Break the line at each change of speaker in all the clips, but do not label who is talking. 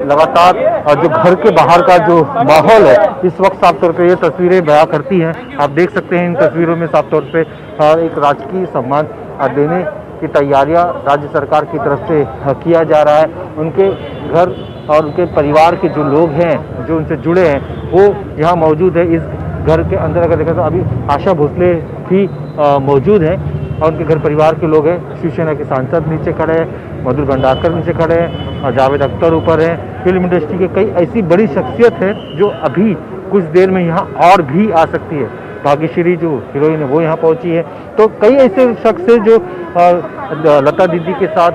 लगातार जो घर के बाहर का जो माहौल है इस वक्त साफ तौर पे ये तस्वीरें बयां करती हैं। आप देख सकते हैं इन तस्वीरों में साफ तौर पे एक राजकीय सम्मान देने की तैयारियां राज्य सरकार की तरफ से किया जा रहा है। उनके घर और उनके परिवार के जो लोग हैं जो उनसे जुड़े हैं वो यहाँ मौजूद है। इस घर के अंदर अगर देखा तो अभी आशा भोसले भी मौजूद हैं और उनके घर परिवार के लोग हैं। शिवसेना के सांसद नीचे खड़े हैं, मधुर भंडारकर नीचे खड़े हैं और जावेद अख्तर ऊपर हैं। फिल्म इंडस्ट्री के कई ऐसी बड़ी शख्सियत है जो अभी कुछ देर में यहाँ और भी आ सकती है। भाग्यश्री जो हीरोइन है वो यहाँ पहुंची है। तो कई ऐसे शख्स हैं जो लता दीदी के साथ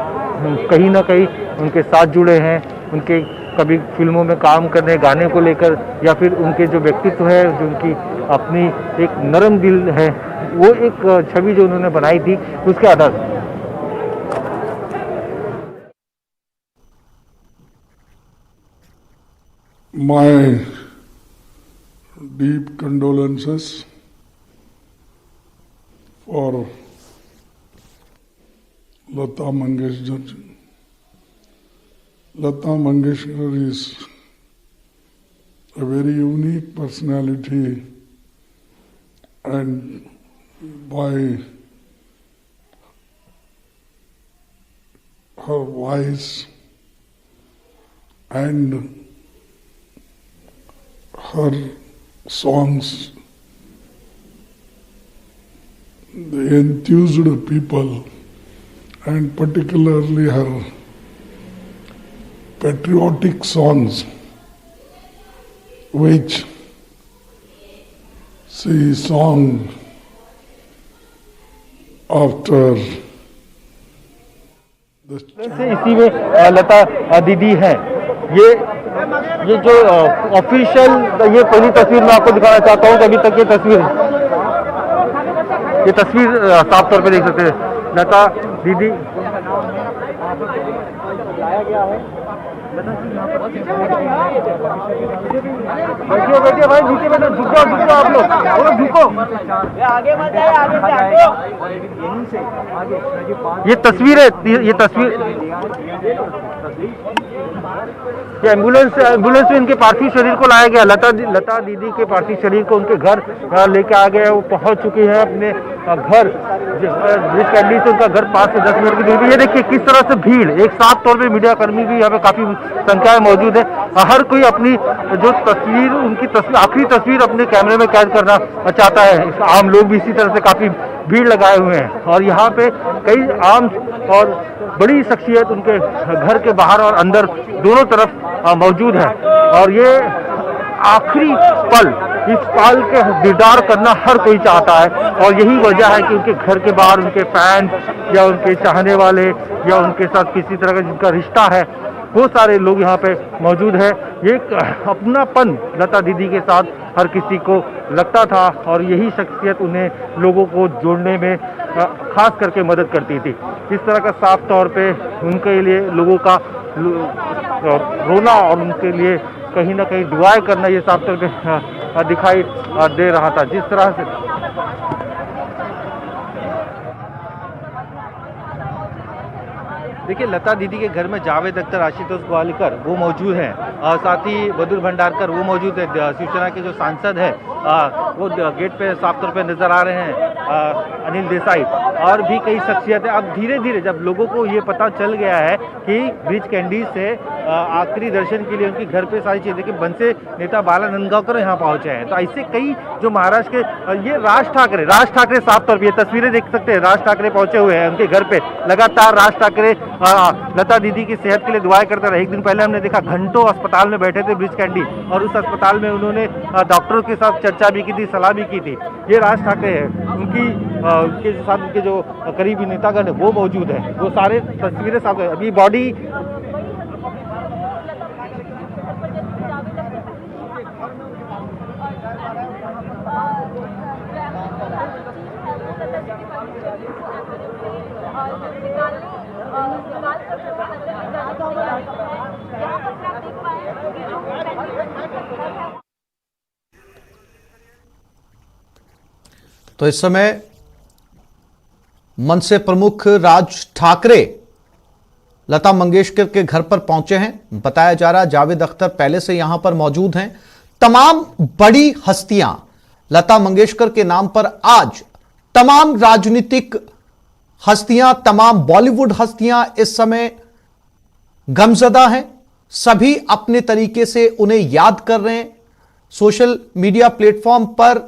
कहीं ना कहीं उनके साथ जुड़े हैं। उनके कभी फिल्मों में काम करने, गाने को लेकर, या फिर उनके जो व्यक्तित्व है, जो उनकी अपनी एक नरम दिल है, वो एक छवि जो उन्होंने बनाई थी उसके आधार पर
My deep condolences for Lata Mangeshkar. Lata Mangeshkar is a very unique personality, and by her voice and her songs, they enthused people, and particularly her patriotic songs, which she sang after the
इसी में लता दीदी हैं। ये जो official ये पहली तस्वीर मैं आपको दिखाना चाहता हूँ कि अभी तक ये तस्वीर साफ तौर पे देख सकते हैं। लता दीदी लाया गया है। बैठिए भाई, नीचे बैठो, झुको आप लोग झुको। आगे मत जाए, आगे से आगे। ये तस्वीर ये एम्बुलेंस में इनके पार्थिव शरीर को लाया गया। लता दीदी के पार्थिव शरीर को उनके घर लेके आ गए। वो पहुंच चुकी है अपने घर, ब्रिज कैंडी से उनका घर 5 से 10 मिनट की दूरी। ये देखिए किस तरह से भीड़, एक साथ तौर पे मीडिया कर्मी भी यहाँ पे काफी संख्या में मौजूद है। हर कोई अपनी जो तस्वीर, उनकी आखिरी तस्वीर अपने कैमरे में कैद करना चाहता है। आम लोग भी इसी तरह से काफी भीड़ लगाए हुए हैं और यहाँ पे कई आम और बड़ी शख्सियत उनके घर के बाहर और अंदर दोनों तरफ मौजूद है। और ये आखिरी पल, इस पल के दीदार करना हर कोई चाहता है और यही वजह है कि उनके घर के बाहर उनके फैंस या उनके चाहने वाले या उनके साथ किसी तरह का जिनका रिश्ता है वो सारे लोग यहाँ पे मौजूद है। ये अपनापन लता दीदी के साथ हर किसी को लगता था और यही शख्सियत उन्हें लोगों को जोड़ने में खास करके मदद करती थी। इस तरह का साफ तौर पे उनके लिए लोगों का रोना और उनके लिए कहीं ना कहीं दुआएं करना ये साफ तौर पे दिखाई दे रहा था। जिस तरह से देखिए लता दीदी के घर में जावेद अख्तर, आशुतोष गोवालिकर वो मौजूद हैं, साथ ही मधुर भंडारकर वो मौजूद है। शिवसेना के जो सांसद है वो गेट पे साफ तौर पे नजर आ रहे हैं, अनिल देसाई और भी कई शख्सियतें। अब धीरे धीरे जब लोगों को ये पता चल गया है कि ब्रिज कैंडी से आखिरी दर्शन के लिए उनके घर पे सारी चीजें, कि बनसे नेता बाला नंदगांवकर यहाँ पहुंचे हैं, तो ऐसे कई जो महाराष्ट्र के ये राज ठाकरे साफ तौर पर ये तस्वीरें देख सकते हैं। राज ठाकरे पहुंचे हुए हैं उनके घर पे। लगातार राज ठाकरे लता दीदी की सेहत के लिए दुआएं करते रहे। एक दिन पहले हमने देखा घंटों अस्पताल में बैठे थे ब्रिज कैंडी और उस अस्पताल में उन्होंने डॉक्टरों के साथ चर्चा भी की थी, सलाह भी की थी। ये राज ठाकरे हैं, उनके साथ उनके जो करीबी नेतागण है वो मौजूद है। वो सारे तस्वीरें साफ है। अभी बॉडी
तो इस समय मनसे प्रमुख राज ठाकरे लता मंगेशकर के घर पर पहुंचे हैं। बताया जा रहा जावेद अख्तर पहले से यहां पर मौजूद हैं। तमाम बड़ी हस्तियां लता मंगेशकर के नाम पर आज तमाम राजनीतिक हस्तियां, तमाम बॉलीवुड हस्तियां इस समय गमजदा हैं। सभी अपने तरीके से उन्हें याद कर रहे हैं, सोशल मीडिया प्लेटफॉर्म पर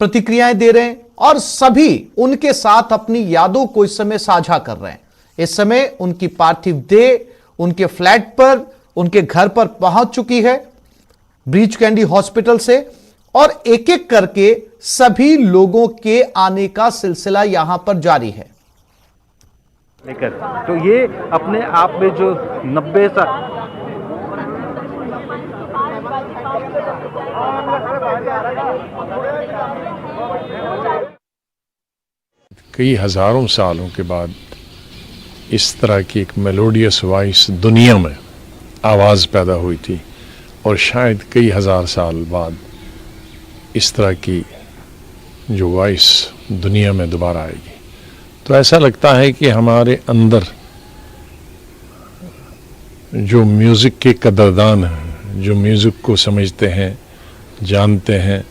प्रतिक्रियाएं दे रहे हैं और सभी उनके साथ अपनी यादों को इस समय साझा कर रहे हैं। इस समय उनकी पार्थिव देह उनके फ्लैट पर, उनके घर पर पहुंच चुकी है ब्रीच कैंडी हॉस्पिटल से, और एक एक करके सभी लोगों के आने का सिलसिला यहां पर जारी है।
लेकर तो ये अपने आप में जो 90 साल
कई हजारों सालों के बाद इस तरह की एक मेलोडियस वॉइस दुनिया में आवाज़ पैदा हुई थी, और शायद कई हजार साल बाद इस तरह की जो वॉइस दुनिया में दोबारा आएगी। तो ऐसा लगता है कि हमारे अंदर जो म्यूज़िक के कदरदान हैं, जो म्यूज़िक को समझते हैं, जानते हैं,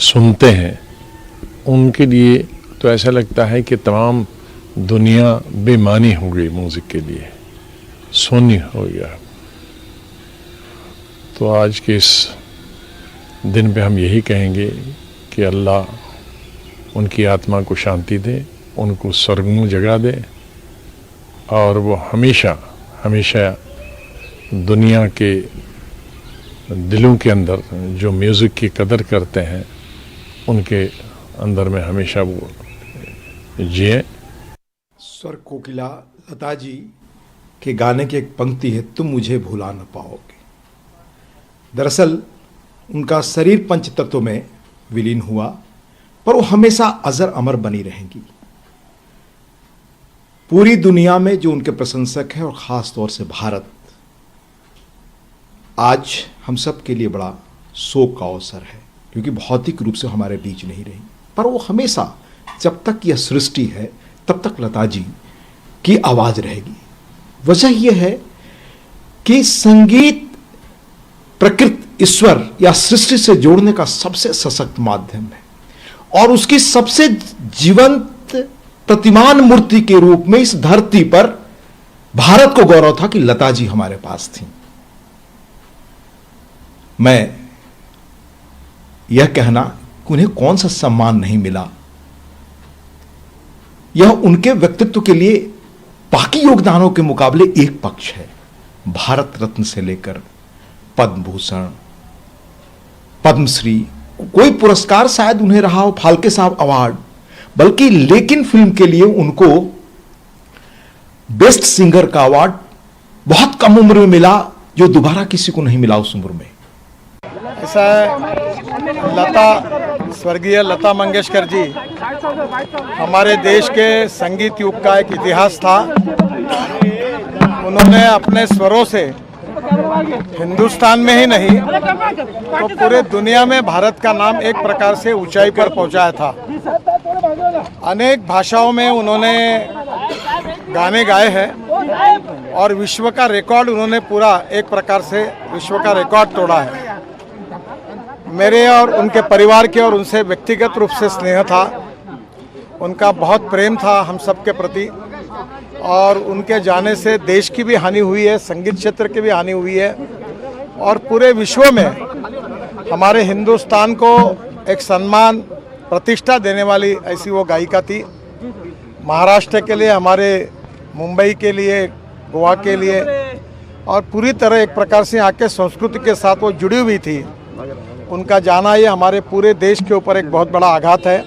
सुनते हैं, उनके लिए तो ऐसा लगता है कि तमाम दुनिया बेमानी हो गई म्यूज़िक के लिए, शून्य हो गया। तो आज के इस दिन पे हम यही कहेंगे कि अल्लाह उनकी आत्मा को शांति दे, उनको स्वर्ग में जगह दे, और वो हमेशा हमेशा दुनिया के दिलों के अंदर जो म्यूज़िक की कदर करते हैं उनके अंदर में हमेशा वो जिए।
स्वर कोकिला लता जी के गाने की एक पंक्ति है, तुम मुझे भुला न पाओगे। दरअसल उनका शरीर पंच तत्व में विलीन हुआ, पर वो हमेशा अजर अमर बनी रहेंगी। पूरी दुनिया में जो उनके प्रशंसक हैं और ख़ास तौर से भारत, आज हम सब के लिए बड़ा शोक का अवसर है, क्योंकि भौतिक रूप से हमारे बीच नहीं रही, पर वो हमेशा जब तक यह सृष्टि है तब तक लता जी की आवाज़ रहेगी। वजह यह है कि संगीत प्रकृति, ईश्वर या सृष्टि से जोड़ने का सबसे सशक्त माध्यम है, और उसकी सबसे जीवंत प्रतिमान मूर्ति के रूप में इस धरती पर भारत को गौरव था कि लता जी हमारे पास थी। मैं यह कहना कि उन्हें कौन सा सम्मान नहीं मिला, यह उनके व्यक्तित्व के लिए बाकी योगदानों के मुकाबले एक पक्ष है। भारत रत्न से लेकर पद्म भूषण, पद्मश्री, कोई पुरस्कार शायद उन्हें रहा हो, फाल्के साहब अवार्ड, बल्कि लेकिन फिल्म के लिए उनको बेस्ट सिंगर का अवार्ड बहुत कम उम्र में मिला, जो दोबारा किसी को नहीं मिला उस उम्र में।
ऐसा है, लता, स्वर्गीय लता मंगेशकर जी हमारे देश के संगीत युग का एक इतिहास था। उन्होंने अपने स्वरों से हिंदुस्तान में ही नहीं तो पूरे दुनिया में भारत का नाम एक प्रकार से ऊंचाई पर पहुंचाया था। अनेक भाषाओं में उन्होंने गाने गाए हैं और विश्व का रिकॉर्ड उन्होंने पूरा एक प्रकार से विश्व का रिकॉर्ड तोड़ा है। मेरे और उनके परिवार के और उनसे व्यक्तिगत रूप से स्नेह था, उनका बहुत प्रेम था हम सब के प्रति, और उनके जाने से देश की भी हानि हुई है, संगीत क्षेत्र की भी हानि हुई है, और पूरे विश्व में हमारे हिंदुस्तान को एक सम्मान प्रतिष्ठा देने वाली ऐसी वो गायिका थी। महाराष्ट्र के लिए, हमारे मुंबई के लिए, गोवा के लिए, और पूरी तरह एक प्रकार से यहाँ के संस्कृति के साथ वो जुड़ी हुई थी। उनका जाना ये हमारे पूरे देश के ऊपर एक बहुत बड़ा आघात है।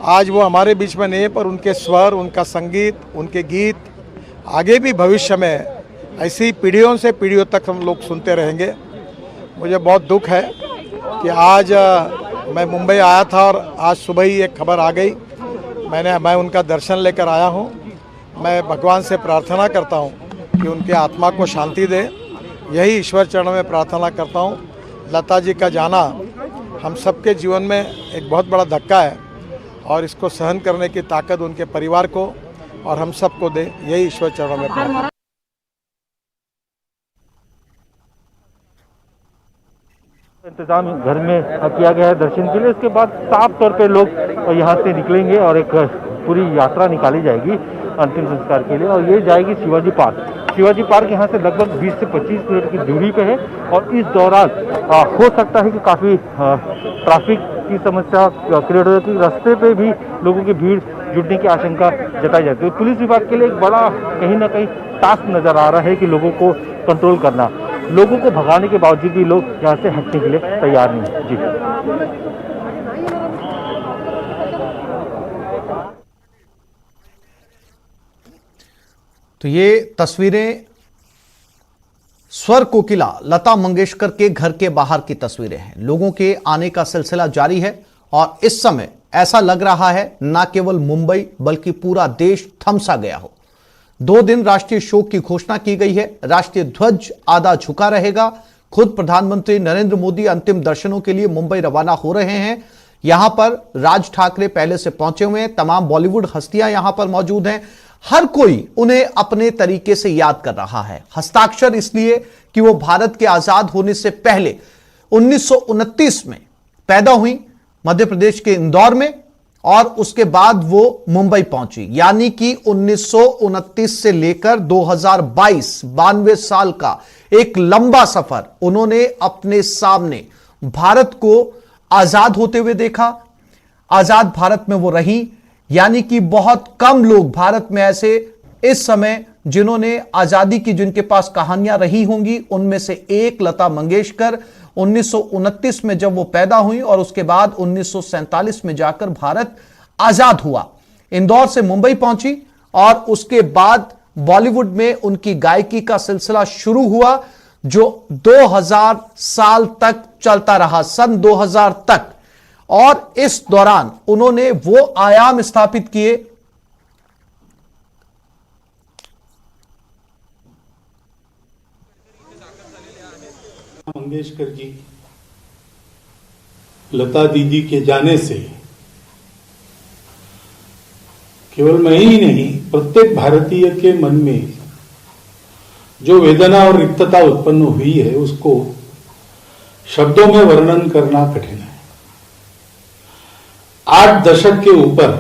आज वो हमारे बीच में नहीं है, पर उनके स्वर, उनका संगीत, उनके गीत आगे भी भविष्य में ऐसी पीढ़ियों से पीढ़ियों तक हम लोग सुनते रहेंगे। मुझे बहुत दुख है कि आज मैं मुंबई आया था और आज सुबह ही एक खबर आ गई। मैं उनका दर्शन लेकर आया हूँ। मैं भगवान से प्रार्थना करता हूँ कि उनके आत्मा को शांति दे, यही ईश्वर चरणों में प्रार्थना करता हूँ। लता जी का जाना हम सबके जीवन में एक बहुत बड़ा धक्का है, और इसको सहन करने की ताकत उनके परिवार को, और हम सबको दे, यही ईश्वर चरणों में प्रार्थना।
इंतजाम घर में किया गया है दर्शन के लिए। इसके बाद साफ तौर पे लोग यहाँ से निकलेंगे और एक पूरी यात्रा निकाली जाएगी अंतिम संस्कार के लिए, और ये जाएगी शिवाजी पार्क। शिवाजी पार्क यहाँ से लगभग 20 से 25 मिनट की दूरी पे है, और इस दौरान हो सकता है कि काफ़ी ट्रैफिक की समस्या क्रिएट हो जाती है। रास्ते पे भी लोगों की भीड़ जुटने की आशंका जताई जाती है। पुलिस विभाग के लिए एक बड़ा कहीं ना कहीं टास्क नजर आ रहा है कि लोगों को कंट्रोल करना। लोगों को भगाने के बावजूद भी लोग यहाँ से हटने के लिए तैयार नहीं है। जी
तो ये तस्वीरें स्वर कोकिला लता मंगेशकर के घर के बाहर की तस्वीरें हैं। लोगों के आने का सिलसिला जारी है और इस समय ऐसा लग रहा है न केवल मुंबई बल्कि पूरा देश थम सा गया हो। 2 दिन राष्ट्रीय शोक की घोषणा की गई है। राष्ट्रीय ध्वज आधा झुका रहेगा। खुद प्रधानमंत्री नरेंद्र मोदी अंतिम दर्शनों के लिए मुंबई रवाना हो रहे हैं। यहां पर राज ठाकरे पहले से पहुंचे हुए हैं। तमाम बॉलीवुड हस्तियां यहां पर मौजूद हैं। हर कोई उन्हें अपने तरीके से याद कर रहा है। हस्ताक्षर इसलिए कि वो भारत के आजाद होने से पहले 1929 में पैदा हुई मध्य प्रदेश के इंदौर में, और उसके बाद वो मुंबई पहुंची। यानी कि 1929 से लेकर 2022 92 साल का एक लंबा सफर उन्होंने अपने सामने भारत को आजाद होते हुए देखा। आजाद भारत में वो रही। यानी कि बहुत कम लोग भारत में ऐसे इस समय जिन्होंने आजादी की जिनके पास कहानियां रही होंगी, उनमें से एक लता मंगेशकर 1929 में जब वो पैदा हुई और उसके बाद 1947 में जाकर भारत आजाद हुआ। इंदौर से मुंबई पहुंची और उसके बाद बॉलीवुड में उनकी गायकी का सिलसिला शुरू हुआ, जो 2000 साल तक चलता रहा, सन 2000 तक। और इस दौरान उन्होंने वो आयाम स्थापित किए
मंगेशकर जी, लता दीदी के जाने से केवल मैं ही नहीं, प्रत्येक भारतीय के मन में जो वेदना और रिक्तता उत्पन्न हुई है उसको शब्दों में वर्णन करना कठिन है। 8 दशक के ऊपर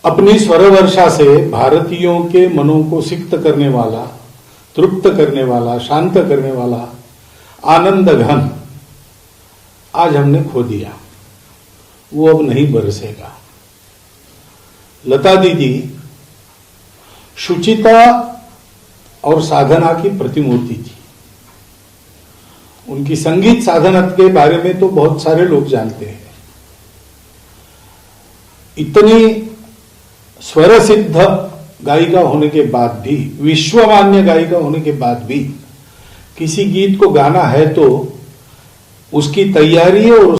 अपनी स्वर वर्षा से भारतीयों के मनों को सिक्त करने वाला, तृप्त करने वाला, शांत करने वाला आनंद घन आज हमने खो दिया। वो अब नहीं बरसेगा। लता दीदी शुचिता और साधना की प्रतिमूर्ति थी। उनकी संगीत साधना के बारे में तो बहुत सारे लोग जानते हैं। इतनी स्वर सिद्ध गायिका होने के बाद भी, विश्वमान्य गायिका होने के बाद भी किसी गीत को गाना है तो उसकी तैयारी और